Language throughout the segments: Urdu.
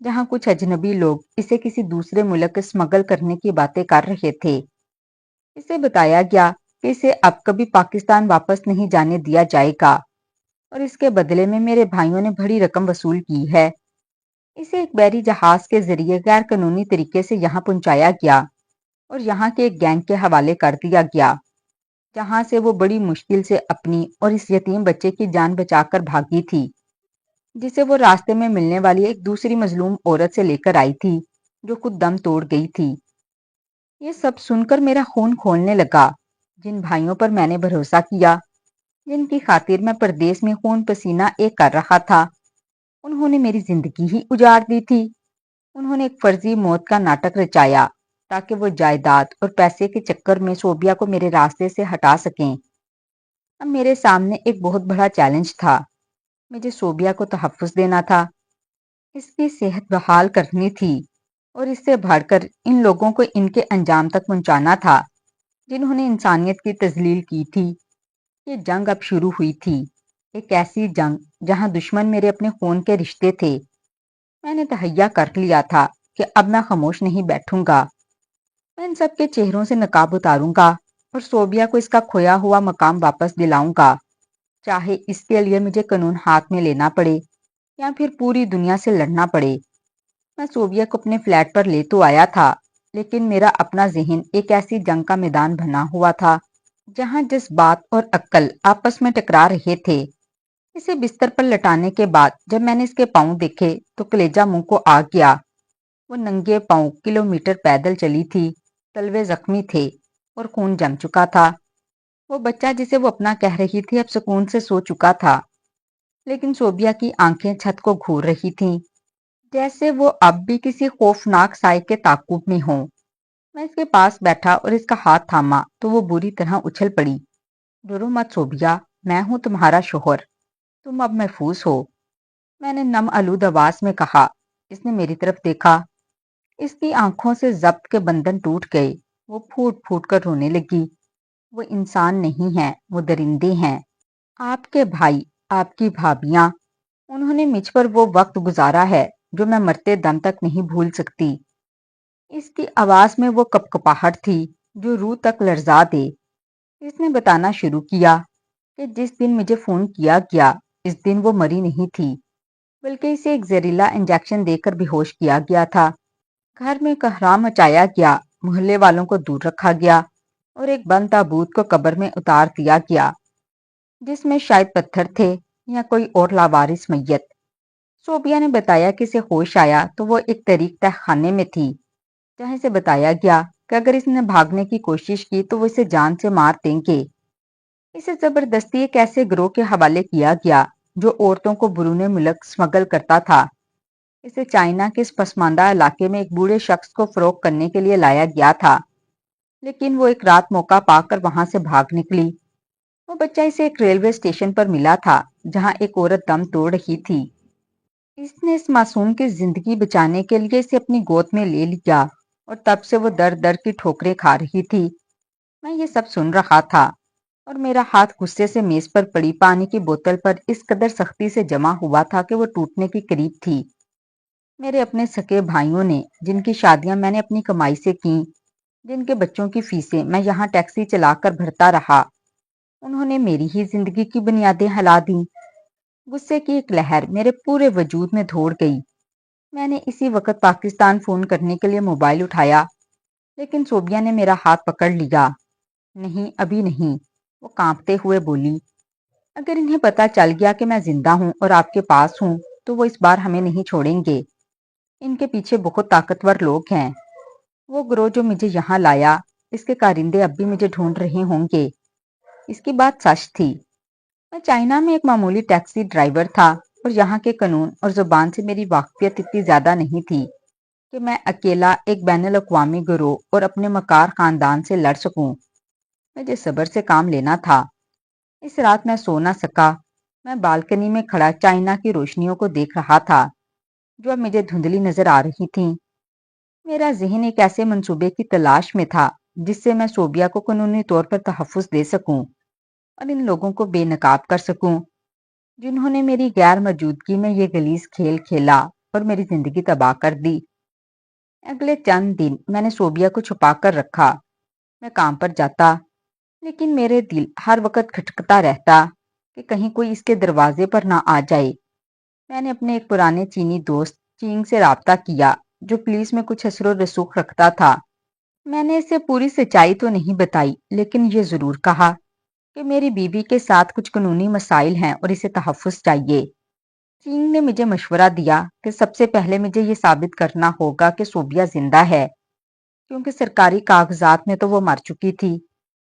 جہاں کچھ اجنبی لوگ اسے کسی دوسرے ملک اسمگل کرنے کی باتیں کر رہے تھے۔ اسے بتایا گیا کہ اسے اب کبھی پاکستان واپس نہیں جانے دیا جائے گا اور اس کے بدلے میں میرے بھائیوں نے بڑی رقم وصول کی ہے۔ اسے ایک بحری جہاز کے ذریعے غیر قانونی طریقے سے یہاں پہنچایا گیا اور یہاں کے ایک گینگ کے حوالے کر دیا گیا، جہاں سے وہ بڑی مشکل سے اپنی اور اس یتیم بچے کی جان بچا کر بھاگی تھی، جسے وہ راستے میں ملنے والی ایک دوسری مظلوم عورت سے لے کر آئی تھی جو خود دم توڑ گئی تھی۔ یہ سب سن کر میرا خون کھولنے لگا۔ جن بھائیوں پر میں نے بھروسہ کیا، جن کی خاطر میں پردیس میں خون پسینہ ایک کر رہا تھا، انہوں نے میری زندگی ہی اجاڑ دی تھی۔ انہوں نے ایک فرضی موت کا ناٹک رچایا تاکہ وہ جائیداد اور پیسے کے چکر میں صوبیہ کو میرے راستے سے ہٹا سکیں۔ اب میرے سامنے ایک بہت بڑا چیلنج تھا۔ مجھے صوبیہ کو تحفظ دینا تھا، اس کی صحت بحال کرنی تھی اور اس سے بڑھ کر ان لوگوں کو ان کے انجام تک پہنچانا تھا جنہوں نے انسانیت کی تذلیل کی تھی۔ یہ جنگ اب شروع ہوئی تھی، ایک ایسی جنگ جہاں دشمن میرے اپنے خون کے رشتے تھے۔ میں نے تہیہ کر لیا تھا کہ اب میں خاموش نہیں بیٹھوں گا۔ میں ان سب کے چہروں سے نقاب اتاروں گا اور صوبیہ کو اس کا کھویا ہوا مقام واپس دلاؤں گا، چاہے اس کے لیے مجھے قانون ہاتھ میں لینا پڑے یا پھر پوری دنیا سے لڑنا پڑے۔ میں صوبیہ کو اپنے فلیٹ پر لے تو آیا تھا، لیکن میرا اپنا ذہن ایک ایسی جنگ کا میدان بنا ہوا تھا جہاں جذبات اور عقل آپس میں ٹکرا رہے تھے۔ اسے بستر پر لٹانے کے بعد جب میں نے اس کے پاؤں دیکھے تو کلیجہ منہ کو آ گیا۔ وہ ننگے پاؤں کلومیٹر پیدل چلی تھی، تلوے زخمی تھے اور خون جم چکا تھا۔ وہ بچہ جسے وہ اپنا کہہ رہی تھی اب سکون سے سو چکا تھا، لیکن صوبیہ کی آنکھیں چھت کو گھور رہی تھیں، جیسے وہ اب بھی کسی خوفناک سائے کے تعاقب میں ہوں۔ میں اس کے پاس بیٹھا اور اس کا ہاتھ تھاما تو وہ بری طرح اچھل پڑی۔ ڈرو مت صوبیہ، میں ہوں تمہارا شوہر، تم اب محفوظ ہو، میں نے نم آلود آواز میں کہا۔ اس نے میری طرف دیکھا، اس کی آنکھوں سے ضبط کے بندھن ٹوٹ گئے، وہ پھوٹ پھوٹ کر رونے لگی۔ وہ انسان نہیں ہیں، وہ درندے ہیں، آپ کے بھائی، آپ کی بھابیاں، انہوں نے مجھ پر وہ وقت گزارا ہے جو میں مرتے دم تک نہیں بھول سکتی۔ اس کی آواز میں وہ کپکپاہٹ تھی جو روح تک لرزا دے۔ اس نے بتانا شروع کیا کہ جس دن مجھے فون کیا گیا اس دن وہ مری نہیں تھی، بلکہ اسے ایک زہریلا انجیکشن دے کر بے ہوش کیا گیا تھا۔ گھر میں کوہرام مچایا گیا، محلے والوں کو دور رکھا گیا اور ایک بند تابوت کو قبر میں اتار دیا گیا، جس میں شاید پتھر تھے یا کوئی اور لاوارث میت۔ صوبیہ نے بتایا کہ اسے ہوش آیا تو وہ ایک طریق تہ خانے میں تھی، جہاں اسے بتایا گیا کہ اگر اس نے بھاگنے کی کوشش کی تو وہ اسے جان سے مار دیں گے۔ اسے زبردستی ایک ایسے گروہ کے حوالے کیا گیا جو عورتوں کو بیرون ملک اسمگل کرتا تھا۔ اسے چائنا کے اس پسماندہ علاقے میں ایک بوڑھے شخص کو فروخت کرنے کے لیے لایا گیا تھا، لیکن وہ ایک رات موقع پا کر وہاں سے بھاگ نکلی۔ وہ بچہ اسے ایک ریلوے اسٹیشن پر ملا تھا جہاں ایک عورت دم توڑ رہی تھی۔ اس نے اس معصوم کی زندگی بچانے کے لیے اسے اپنی گود میں لے لیا اور تب سے وہ در در کی ٹھوکریں کھا رہی تھی۔ میں یہ سب سن رہا تھا اور میرا ہاتھ غصے سے میز پر پڑی پانی کی بوتل پر اس قدر سختی سے جمع ہوا تھا کہ وہ ٹوٹنے کی قریب تھی۔ میرے اپنے سکے بھائیوں نے، جن کی شادیاں میں نے اپنی کمائی سے کیں، جن کے بچوں کی فیسیں میں یہاں ٹیکسی چلا کر بھرتا رہا، انہوں نے میری ہی زندگی کی بنیادیں ہلا دیں۔ غصے کی ایک لہر میرے پورے وجود میں دوڑ گئی۔ میں نے اسی وقت پاکستان فون کرنے کے لیے موبائل اٹھایا، لیکن صوبیہ نے میرا ہاتھ پکڑ لیا۔ نہیں، ابھی نہیں، وہ کانپتے ہوئے بولی۔ اگر انہیں پتا چل گیا کہ میں زندہ ہوں اور آپ کے پاس ہوں تو وہ اس بار ہمیں نہیں چھوڑیں گے۔ ان کے پیچھے بہت طاقتور لوگ ہیں۔ وہ گروہ جو مجھے یہاں لایا، اس کے کارندے اب بھی مجھے ڈھونڈ رہے ہوں گے۔ اس کی بات سچ تھی۔ میں چائنا میں ایک معمولی ٹیکسی ڈرائیور تھا اور یہاں کے قانون اور زبان سے میری واقفیت اتنی زیادہ نہیں تھی کہ میں اکیلا ایک بین الاقوامی گروہ اور اپنے مکار خاندان سے لڑ سکوں۔ مجھے صبر سے کام لینا تھا۔ اس رات میں سو نہ سکا۔ میں بالکنی میں کھڑا چائنا کی روشنیوں کو دیکھ رہا تھا جو اب مجھے دھندلی نظر آ رہی تھیں۔ میرا ذہن ایک ایسے منصوبے کی تلاش میں تھا جس سے میں صوبیہ کو قانونی طور پر تحفظ دے سکوں اور ان لوگوں کو بے نقاب کر سکوں جنہوں نے میری غیر موجودگی میں یہ غلیظ کھیل کھیلا اور میری زندگی تباہ کر دی۔ اگلے چند دن میں نے صوبیہ کو چھپا کر رکھا۔ میں کام پر جاتا لیکن میرے دل ہر وقت کھٹکتا رہتا کہ کہیں کوئی اس کے دروازے پر نہ آ جائے۔ میں نے اپنے ایک پرانے چینی دوست چینگ سے رابطہ کیا جو پولیس میں کچھ اثر و رسوخ رکھتا تھا۔ میں نے اسے پوری سچائی تو نہیں بتائی لیکن یہ ضرور کہا کہ میری بیوی کے ساتھ کچھ قانونی مسائل ہیں اور اسے تحفظ چاہیے۔ چینگ نے مجھے مشورہ دیا کہ سب سے پہلے مجھے یہ ثابت کرنا ہوگا کہ صوبیہ زندہ ہے کیونکہ سرکاری کاغذات میں تو وہ مر چکی تھی۔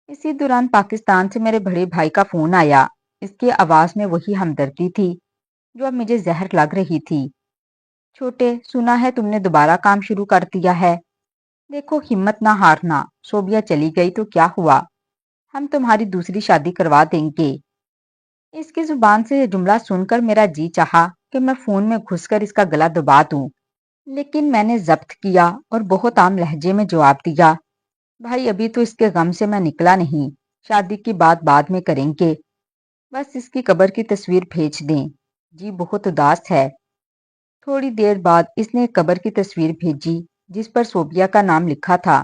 اسی دوران پاکستان سے میرے بڑے بھائی کا فون آیا۔ اس کی آواز میں وہی ہمدردی تھی جو اب مجھے زہر لگ رہی تھی۔ چھوٹے، سنا ہے تم نے دوبارہ کام شروع کر دیا ہے۔ دیکھو ہمت نہ ہارنا، صوبیہ چلی گئی تو کیا ہوا، ہم تمہاری دوسری شادی کروا دیں گے۔ اس کی زبان سے یہ جملہ سن کر میرا جی چاہا کہ میں فون میں گھس کر اس کا گلا دبا دوں، لیکن میں نے ضبط کیا اور بہت عام لہجے میں جواب دیا، بھائی ابھی تو اس کے غم سے میں نکلا نہیں، شادی کی بات بعد میں کریں گے، بس اس کی قبر کی تصویر بھیج دیں، جی بہت اداس ہے۔ تھوڑی دیر بعد اس نے ایک قبر کی تصویر بھیجی جس پر صوبیہ کا نام لکھا تھا۔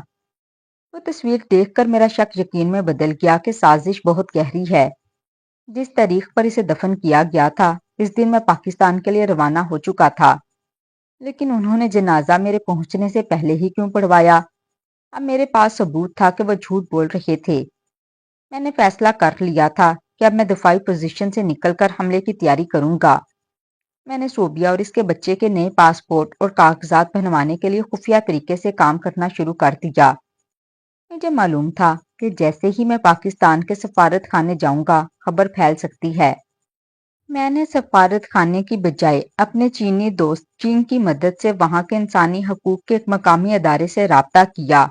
وہ تصویر دیکھ کر میرا شک یقین میں بدل گیا کہ سازش بہت گہری ہے۔ جس تاریخ پر اسے دفن کیا گیا تھا اس دن میں پاکستان کے لیے روانہ ہو چکا تھا، لیکن انہوں نے جنازہ میرے پہنچنے سے پہلے ہی کیوں پڑھوایا؟ اب میرے پاس ثبوت تھا کہ وہ جھوٹ بول رہے تھے۔ میں نے فیصلہ کر لیا تھا کہ اب میں دفاعی پوزیشن سے نکل کر حملے کی تیاری کروں گا۔ میں نے صوبیہ اور اس کے بچے کے نئے پاسپورٹ اور کاغذات بنوانے کے لیے خفیہ طریقے سے کام کرنا شروع کر دیا۔ مجھے معلوم تھا کہ جیسے ہی میں پاکستان کے سفارت خانے جاؤں گا خبر پھیل سکتی ہے۔ میں نے سفارت خانے کی بجائے اپنے چینی دوست چینگ کی مدد سے وہاں کے انسانی حقوق کے ایک مقامی ادارے سے رابطہ کیا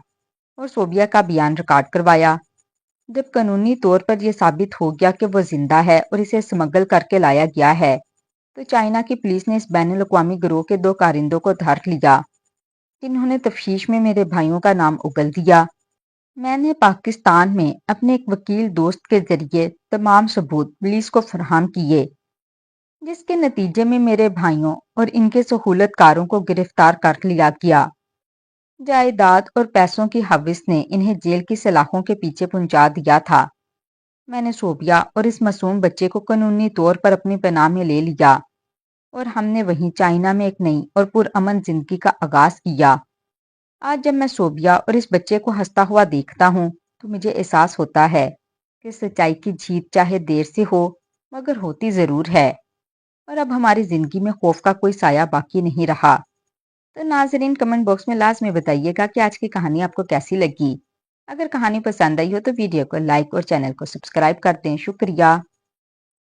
اور صوبیہ کا بیان ریکارڈ کروایا۔ جب قانونی طور پر یہ ثابت ہو گیا کہ وہ زندہ ہے اور اسے سمگل کر کے لایا گیا ہے تو چائنا کی پولیس نے اس بین الاقوامی گروہ کے 2 کارندوں کو دھر لیا جنہوں نے تفتیش میں میرے بھائیوں کا نام اگل دیا۔ میں نے پاکستان میں اپنے ایک وکیل دوست کے ذریعے تمام ثبوت پولیس کو فراہم کیے، جس کے نتیجے میں میرے بھائیوں اور ان کے سہولت کاروں کو گرفتار کر لیا گیا۔ جائیداد اور پیسوں کی ہوس نے انہیں جیل کی سلاخوں کے پیچھے پہنچا دیا تھا۔ میں نے صوبیہ اور اس معصوم بچے کو قانونی طور پر اپنی پناہ میں لے لیا اور ہم نے وہیں چائنا میں ایک نئی اور پرامن زندگی کا آغاز کیا۔ آج جب میں صوبیہ اور اس بچے کو ہنستا ہوا دیکھتا ہوں تو مجھے احساس ہوتا ہے کہ سچائی کی جیت چاہے دیر سے ہو مگر ہوتی ضرور ہے، اور اب ہماری زندگی میں خوف کا کوئی سایہ باقی نہیں رہا۔ تو ناظرین کمنٹ باکس میں لازمی بتائیے گا کہ آج کی کہانی آپ کو کیسی لگی۔ اگر کہانی پسند آئی ہو تو ویڈیو کو لائک اور چینل کو سبسکرائب کر دیں۔ شکریہ۔